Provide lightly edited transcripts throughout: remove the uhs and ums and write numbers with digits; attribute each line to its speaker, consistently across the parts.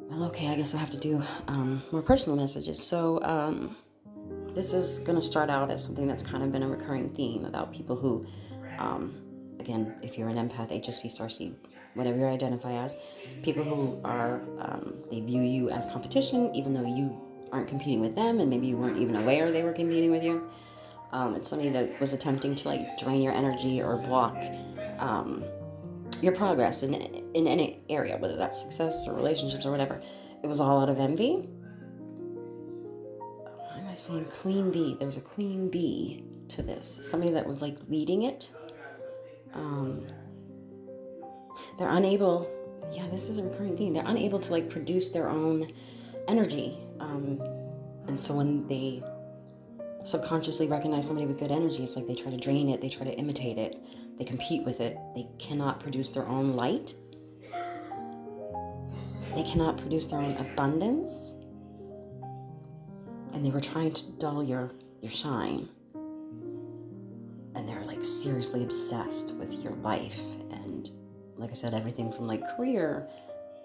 Speaker 1: Well, okay, I guess I have to do more personal messages. So, this is going to start out as something that's kind of been a recurring theme about people who, again, if you're an empath, HSP, starseed, whatever you identify as, people who are, they view you as competition, even though you aren't competing with them, and maybe you weren't even aware they were competing with you. It's somebody that was attempting to like drain your energy or block um, your progress in any area, whether that's success or relationships or whatever. It was all out of envy. Why am I saying queen bee? There's a queen bee to this. Somebody that was like leading it. Um, they're unable. Yeah, this is a recurring theme. They're unable to like produce their own energy. And so when they subconsciously recognize somebody with good energy, it's like they try to drain it, they try to imitate it, they compete with it. They cannot produce their own light. They cannot produce their own abundance. And they were trying to dull your shine. And they're like seriously obsessed with your life. And like I said, everything from like career,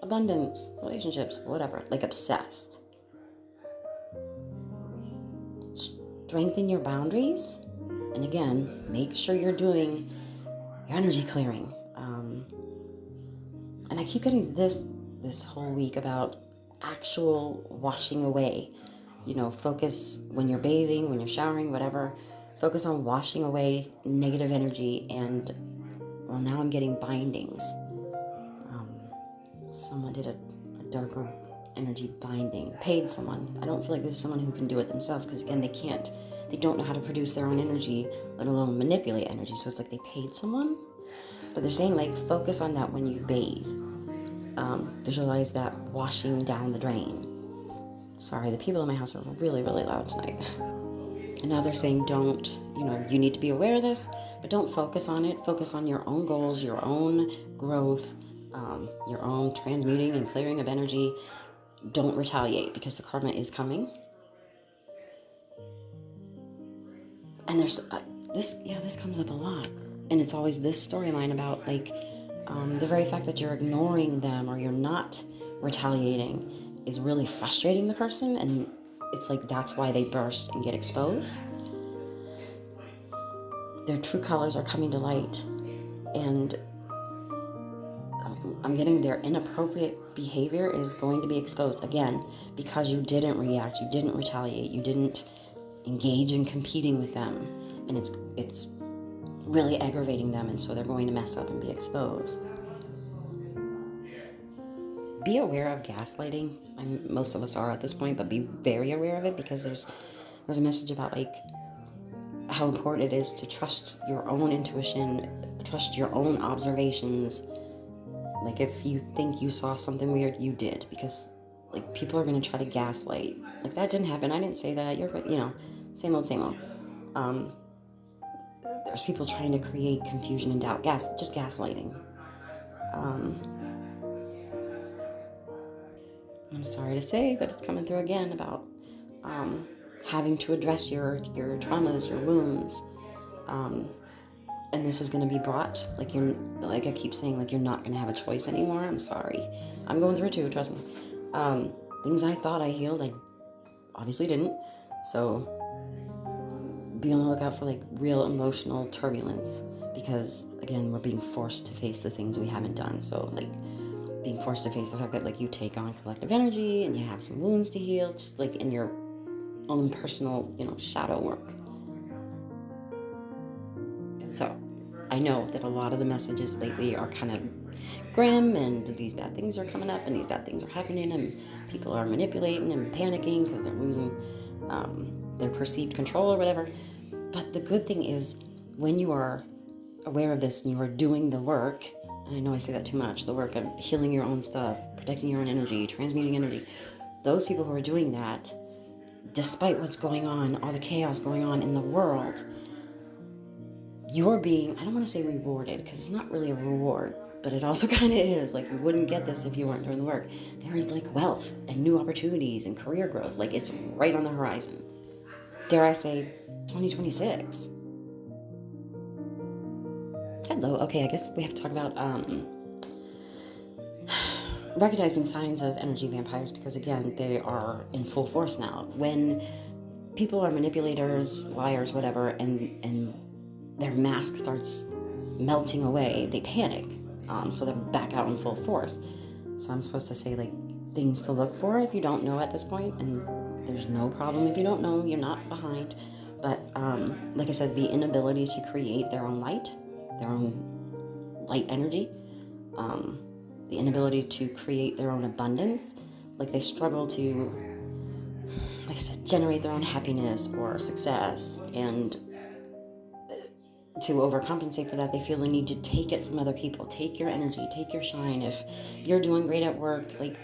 Speaker 1: abundance, relationships, whatever, like obsessed. Strengthen your boundaries. And again, make sure you're doing your energy clearing. And I keep getting this whole week about actual washing away. You know, focus when you're bathing, when you're showering, whatever. Focus on washing away negative energy. And well, now I'm getting bindings. Someone did a darker energy binding, paid someone. I don't feel like this is someone who can do it themselves, because again, they don't know how to produce their own energy, let alone manipulate energy. So it's like they paid someone. But they're saying like focus on that when you bathe. Visualize that washing down the drain. Sorry, the people in my house are really, really loud tonight. And now they're saying you need to be aware of this, but don't focus on it. Focus on your own goals, your own growth, your own transmuting and clearing of energy. Don't retaliate, because the karma is coming. And there's this comes up a lot. And it's always this storyline about like the very fact that you're ignoring them or you're not retaliating is really frustrating the person, and it's like that's why they burst and get exposed. Their true colors are coming to light, and I'm getting their inappropriate behavior is going to be exposed again, because you didn't react, you didn't retaliate, you didn't engage in competing with them, and it's really aggravating them, and so they're going to mess up and be exposed. Be aware of gaslighting. Most of us are at this point, but be very aware of it, because there's a message about like how important it is to trust your own intuition, trust your own observations. Like if you think you saw something weird, you did, because like people are going to try to gaslight. Like that didn't happen. I didn't say that. You're, same old, same old. There's people trying to create confusion and doubt. Just gaslighting. I'm sorry to say, but it's coming through again about having to address your traumas, your wounds. And this is going to be brought, like I keep saying, like you're not going to have a choice anymore. I'm sorry. I'm going through it too, trust me. Things I thought I healed, I obviously didn't. So be on the lookout for like real emotional turbulence, because again, we're being forced to face the things we haven't done. So like being forced to face the fact that like you take on collective energy and you have some wounds to heal, just like in your own personal, shadow work. So I know that a lot of the messages lately are kind of grim, and these bad things are coming up and these bad things are happening, and people are manipulating and panicking because they're losing their perceived control or whatever. But the good thing is, when you are aware of this and you are doing the work, and I know I say that too much, the work of healing your own stuff, protecting your own energy, transmuting energy, those people who are doing that, despite what's going on, all the chaos going on in the world, you're being, I don't want to say rewarded, because it's not really a reward, but it also kind of is. Like, you wouldn't get this if you weren't doing the work. There is like wealth and new opportunities and career growth. Like, it's right on the horizon. Dare I say 2026. said, though, okay, I guess we have to talk about recognizing signs of energy vampires, because again, they are in full force now. When people are manipulators, liars, whatever, and their mask starts melting away, they panic. So they're back out in full force. So I'm supposed to say, like, things to look for if you don't know at this point, and there's no problem if you don't know, you're not behind. But like I said, the inability to create their own light, their own light energy, the inability to create their own abundance, like they struggle to, like I said, generate their own happiness or success, and to overcompensate for that, they feel the need to take it from other people. Take your energy, take your shine. If you're doing great at work, like,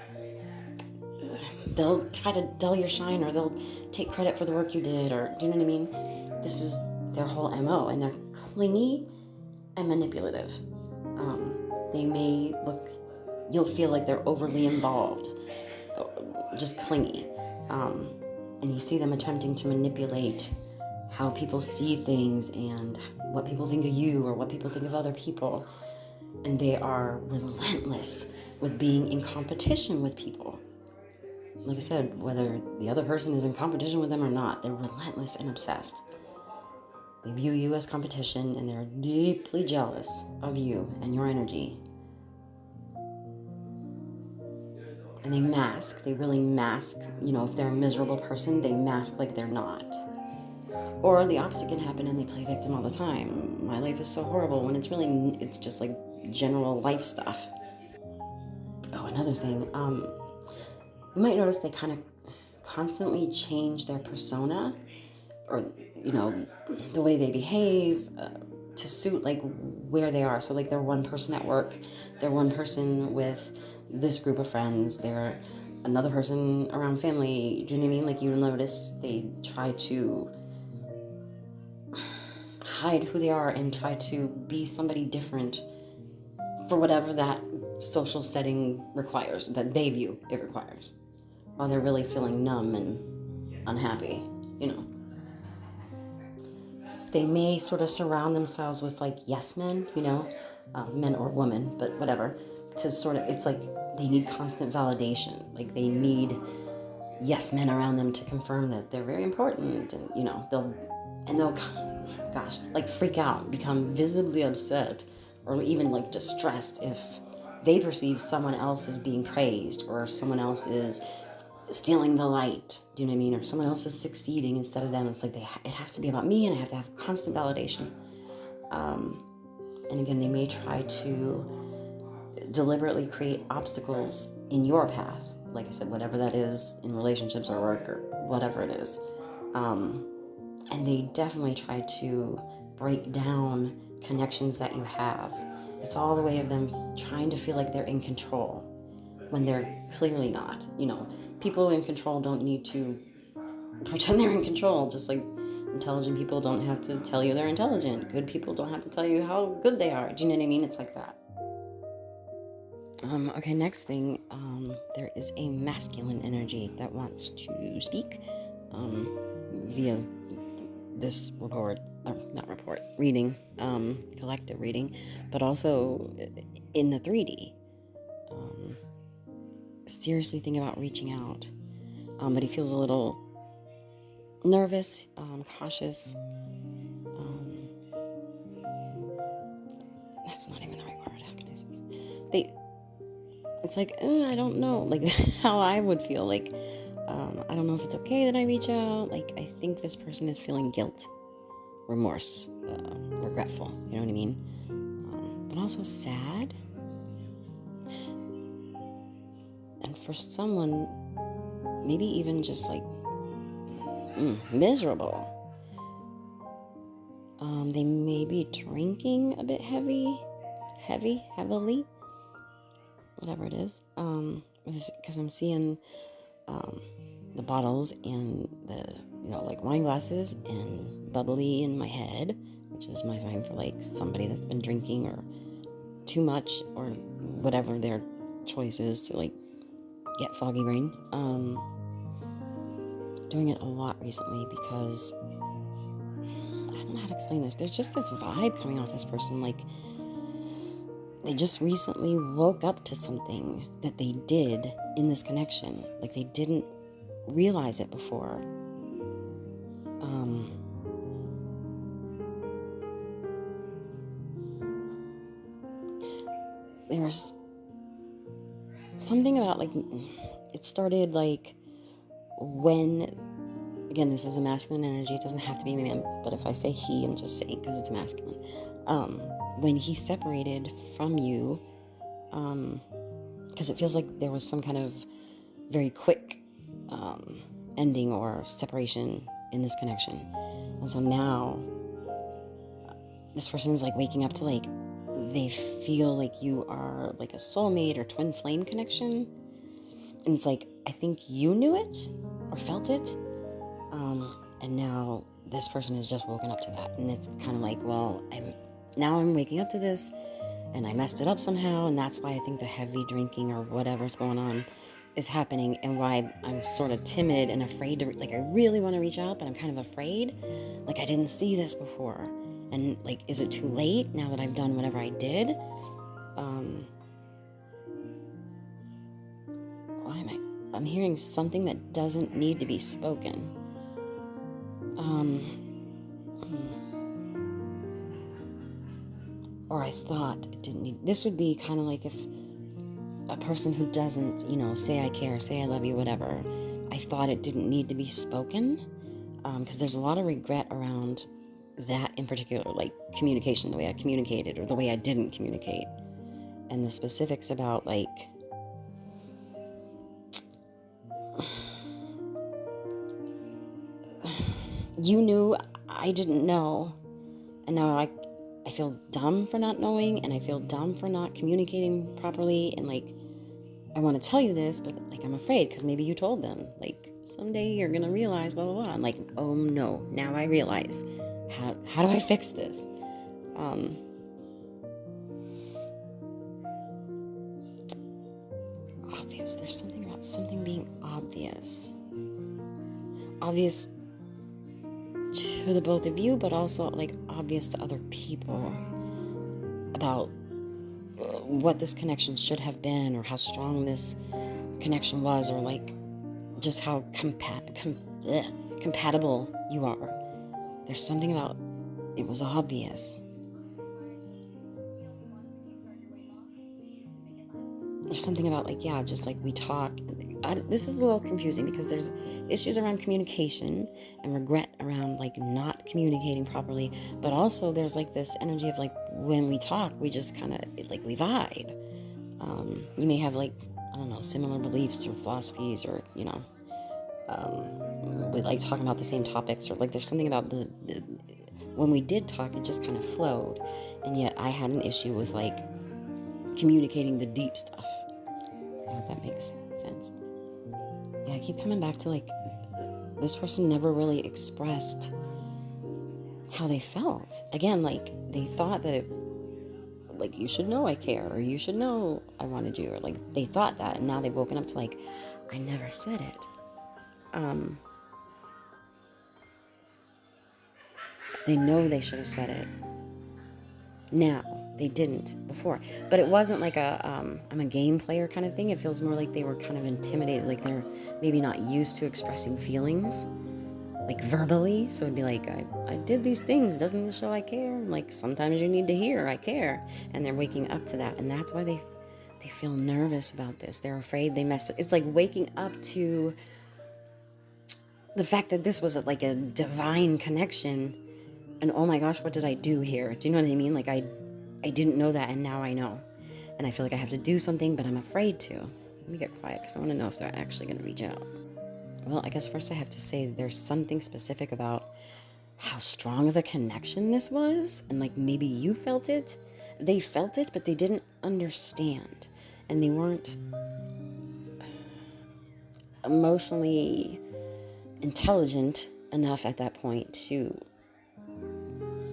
Speaker 1: they'll try to dull your shine, or they'll take credit for the work you did, or do you know what I mean? This is their whole MO, and they're clingy and manipulative. They may look, you'll feel like they're overly involved, just clingy. And you see them attempting to manipulate how people see things and what people think of you or what people think of other people. And they are relentless with being in competition with people. Like I said, whether the other person is in competition with them or not, they're relentless and obsessed. They view you as competition, and they're deeply jealous of you and your energy. And they mask, they really mask, if they're a miserable person, they mask like they're not. Or the opposite can happen, and they play victim all the time. My life is so horrible, when it's just like general life stuff. Oh, another thing, you might notice they kind of constantly change their persona, or the way they behave, to suit like where they are. So like, they're one person at work, they're one person with this group of friends, they're another person around family. Do you know what I mean? Like, you'll notice they try to hide who they are and try to be somebody different for whatever that social setting requires, that they view it requires, while they're really feeling numb and unhappy. They may sort of surround themselves with like yes men, men or women, but whatever, to sort of, it's like they need constant validation. Like, they need yes men around them to confirm that they're very important, and they'll gosh, like, freak out, become visibly upset, or even like distressed if they perceive someone else is being praised, or someone else is stealing the light. Do you know what I mean? Or someone else is succeeding instead of them. It's like it has to be about me, and I have to have constant validation. And again, they may try to deliberately create obstacles in your path. Like I said, whatever that is, in relationships or work or whatever it is. And they definitely try to break down connections that you have. It's all the way of them trying to feel like they're in control when they're clearly not. People in control don't need to pretend they're in control, just like intelligent people don't have to tell you they're intelligent. Good people don't have to tell you how good they are. Do you know what I mean? It's like that. Okay, next thing, there is a masculine energy that wants to speak via this reading, collective reading, but also in the 3D. Seriously think about reaching out, but he feels a little nervous, cautious. That's not even the right word. How can I say this? It's like, I don't know, like how I would feel. Like, I don't know if it's okay that I reach out. Like, I think this person is feeling guilt, remorse, regretful. You know what I mean? But also sad. And for someone, maybe even just like miserable. They may be drinking a bit heavily, whatever it is. Because I'm seeing the bottles and the, like wine glasses and bubbly in my head, which is my sign for like somebody that's been drinking or too much or whatever their choice is to like get foggy brain. Doing it a lot recently because I don't know how to explain this. There's just this vibe coming off this person, like they just recently woke up to something that they did in this connection. Like they didn't realize it before. There's something about, like, it started, like, when, again, this is a masculine energy, it doesn't have to be man, but if I say he, I'm just saying because it's masculine. When he separated from you, because it feels like there was some kind of very quick ending or separation in this connection. And so now this person is like waking up to, like, they feel like you are like a soulmate or twin flame connection. And it's like, I think you knew it or felt it. And now this person has just woken up to that. And it's kind of like, well, I'm waking up to this and I messed it up somehow. And that's why I think the heavy drinking or whatever's going on is happening, and why I'm sort of timid and afraid to, like, I really want to reach out, but I'm kind of afraid. Like, I didn't see this before. And, like, is it too late now that I've done whatever I did? Why am I'm hearing something that doesn't need to be spoken. Or I thought it didn't need. This would be kind of like if a person who doesn't, say I care, say I love you, whatever. I thought it didn't need to be spoken, because there's a lot of regret around that in particular, like communication, the way I communicated or the way I didn't communicate, and the specifics about, like, you knew, I didn't know, and now I feel dumb for not knowing, and I feel dumb for not communicating properly, and, like, I want to tell you this, but, like, I'm afraid because maybe you told them, like, someday you're gonna realize, blah blah blah. I'm like, oh no, now I realize. How do I fix this? Obvious. There's something about something being obvious. Obvious to the both of you, but also, like, obvious to other people about what this connection should have been, or how strong this connection was, or, like, just how compatible you are. There's something about it was obvious. There's something about, like, yeah, just like we talk. This is a little confusing because there's issues around communication and regret around, like, not communicating properly, but also there's, like, this energy of, like, when we talk, we just kind of, like, we vibe. You may have, like, I don't know, similar beliefs or philosophies, or, we like talking about the same topics, or, like, there's something about the when we did talk, it just kind of flowed, and yet I had an issue with, like, communicating the deep stuff. I hope that makes sense. Yeah, I keep coming back to, like, this person never really expressed how they felt. Again, like, they thought that like, you should know I care, or you should know I wanted you, or, like, they thought that, and now they've woken up to, like, I never said it. They know they should have said it. Now, they didn't before. But it wasn't like I'm a game player kind of thing. It feels more like they were kind of intimidated, like they're maybe not used to expressing feelings, like, verbally. So it'd be like, I did these things, doesn't this show I care? Like, sometimes you need to hear I care. And they're waking up to that, and that's why they feel nervous about this. They're afraid they messed up. It's like waking up to the fact that this was like a divine connection, and oh my gosh, what did I do here? Do you know what I mean? Like, I didn't know that, and now I know, and I feel like I have to do something, but I'm afraid to. Let me get quiet because I want to know if they're actually going to reach out. Well, I guess first I have to say there's something specific about how strong of a connection this was, and, like, maybe you felt it. They felt it, but they didn't understand, and they weren't emotionally intelligent enough at that point to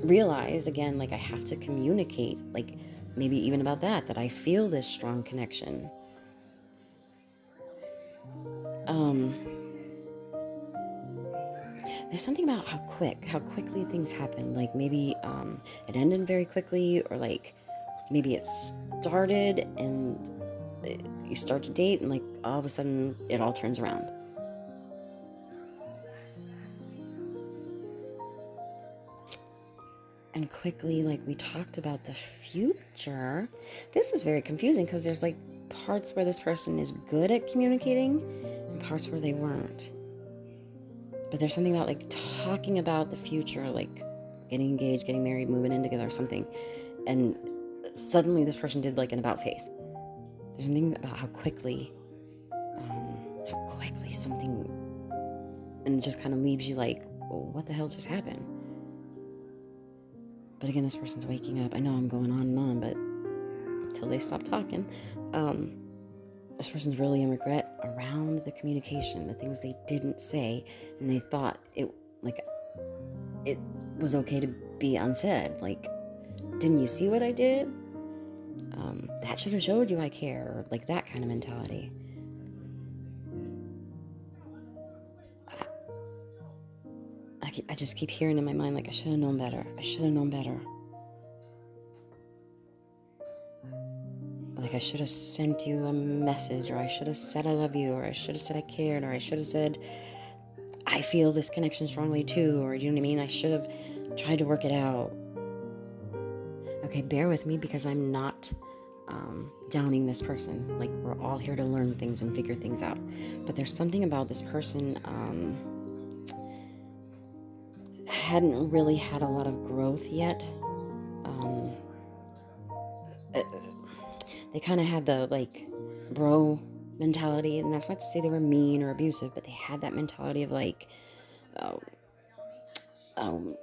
Speaker 1: realize, again, like, I have to communicate, like, maybe even about that I feel this strong connection. There's something about how quickly things happen. Like, maybe it ended very quickly, or, like, maybe it's started and you start to date, and like all of a sudden it all turns around. And quickly, like we talked about the future, this is very confusing because there's like parts where this person is good at communicating and parts where they weren't. But there's something about like talking about the future, like getting engaged, getting married, moving in together or something. And suddenly this person did like an about face. There's something about how quickly something, and it just kind of leaves you like, well, what the hell just happened? But again, this person's waking up. I know I'm going on and on, but until they stop talking, this person's really in regret around the communication, the things they didn't say, and they thought it was okay to be unsaid. Like, didn't you see what I did? That should have showed you I care, or like that kind of mentality. I just keep hearing in my mind, like, I should have known better. I should have known better. Like, I should have sent you a message, or I should have said I love you, or I should have said I cared, or I should have said I feel this connection strongly too, or you know what I mean? I should have tried to work it out. Okay, bear with me because I'm not downing this person. Like, we're all here to learn things and figure things out. But there's something about this person hadn't really had a lot of growth yet. They kind of had the like bro mentality, and that's not to say they were mean or abusive, but they had that mentality of like,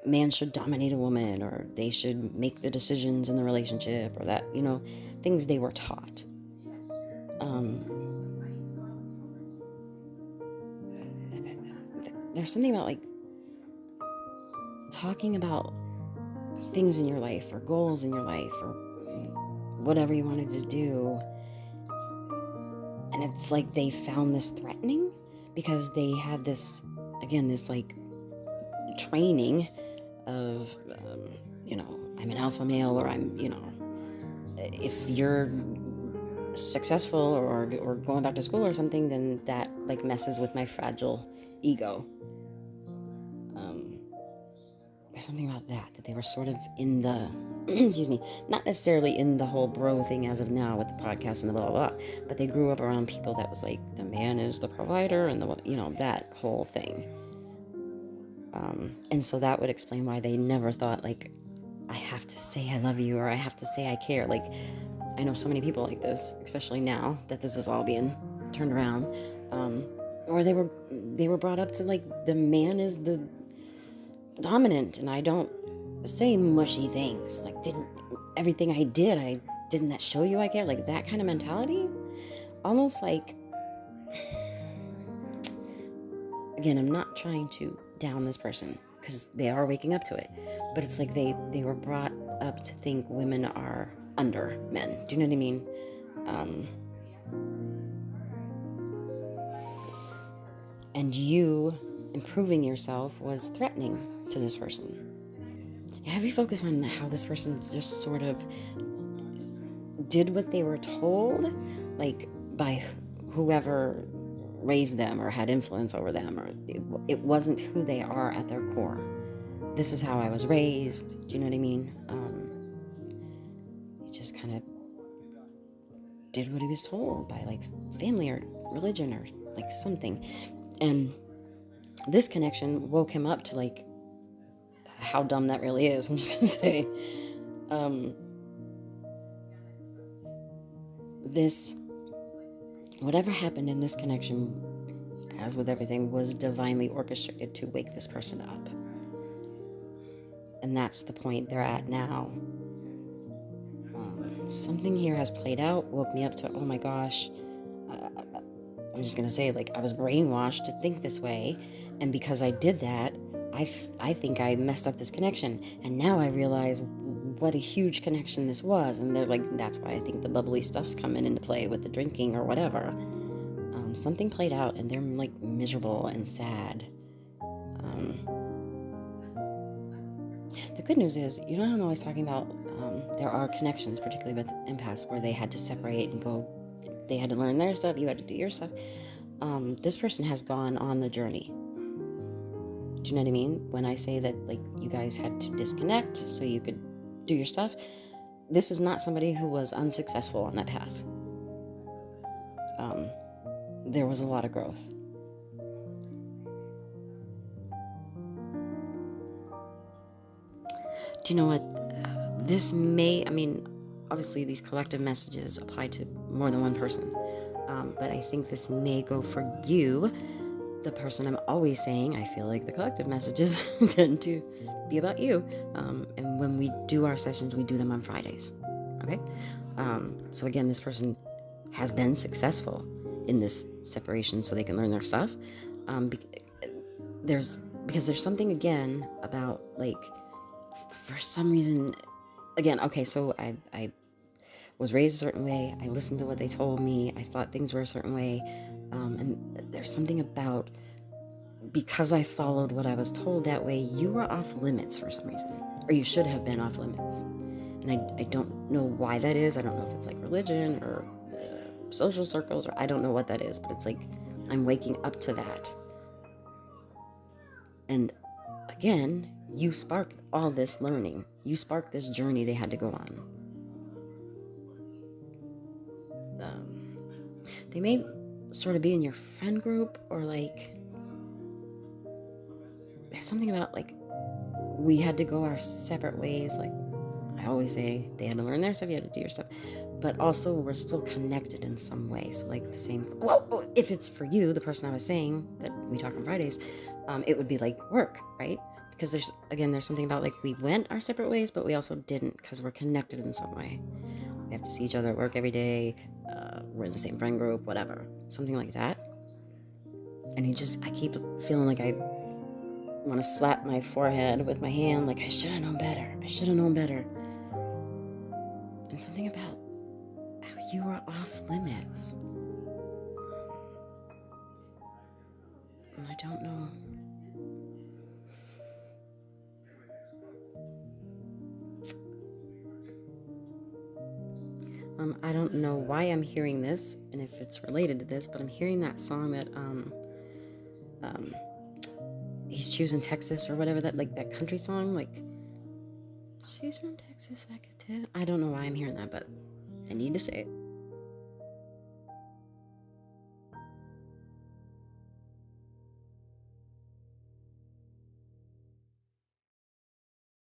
Speaker 1: man should dominate a woman, or they should make the decisions in the relationship, or that, you know, things they were taught. There's something about like talking about things in your life or goals in your life or whatever you wanted to do, and it's like they found this threatening because they had this, again, this like training of you know, I'm an alpha male, or I'm, you know, if you're successful or going back to school or something, then that like messes with my fragile ego. There's something about that they were sort of in the excuse me, not necessarily in the whole bro thing as of now with the podcast and the blah blah blah, but they grew up around people that was like, the man is the provider, and the, you know, that whole thing. And so that would explain why they never thought like, I have to say I love you, or I have to say I care. Like, I know so many people like this, especially now that this is all being turned around, or they were brought up to like, the man is the dominant, and I don't say mushy things. Like, didn't everything I didn't that show you I care? Like that kind of mentality, almost like, again, I'm not trying to down this person because they are waking up to it, but it's like they were brought up to think women are under men. Do you know what I mean? And you improving yourself was threatening to this person. Have you focus on how this person just sort of did what they were told, like by whoever raised them or had influence over them, or it wasn't who they are at their core. This is how I was raised. Do you know what I mean? He just kind of did what he was told by like family or religion or like something. And this connection woke him up to like how dumb that really is. I'm just gonna say, this, whatever happened in this connection, as with everything, was divinely orchestrated to wake this person up. And that's the point they're at now. Something here has played out, woke me up to, oh my gosh, I'm just gonna say, like, I was brainwashed to think this way, and because I did that, I think I messed up this connection, and now I realize what a huge connection this was. And they're like, that's why I think the bubbly stuff's coming into play with the drinking or whatever. Something played out, and they're like miserable and sad. The good news is, you know how I'm always talking about There are connections, particularly with empaths, where they had to separate and go. They had to learn their stuff. You had to do your stuff. This person has gone on the journey. Do you know what I mean? When I say that, like, you guys had to disconnect so you could do your stuff, this is not somebody who was unsuccessful on that path. There was a lot of growth. Do you know what? This may, obviously these collective messages apply to more than one person. But I think this may go for you, the person I'm always saying. I feel like the collective messages tend to be about you. And when we do our sessions, we do them on Fridays. Okay? So again, this person has been successful in this separation so they can learn their stuff. Because there's something, again, about, like, for some reason, again, okay, so I was raised a certain way. I listened to what they told me. I thought things were a certain way. And there's something about, because I followed what I was told that way, you were off limits for some reason. Or you should have been off limits. And I don't know why that is. I don't know if it's like religion or social circles, or I don't know what that is. But it's like I'm waking up to that. And again, you sparked all this learning. You sparked this journey they had to go on. They may sort of be in your friend group, or like there's something about, like, we had to go our separate ways. Like I always say, they had to learn their stuff, you had to do your stuff, but also we're still connected in some way. So like the same, well, if it's for you, the person I was saying that we talk on Fridays, it would be like work, right? Because there's something about, like, we went our separate ways, but we also didn't, because we're connected in some way. We have to see each other at work every day. We're in the same friend group, whatever, something like that. And I keep feeling like I want to slap my forehead with my hand, like, I should have known better. I should have known better. And something about how you were off limits. And I don't know. I don't know why I'm hearing this, and if it's related to this, but I'm hearing that song that He's Choosing Texas, or whatever, that country song, like, she's from Texas, I could tell. I don't know why I'm hearing that, but I need to say it.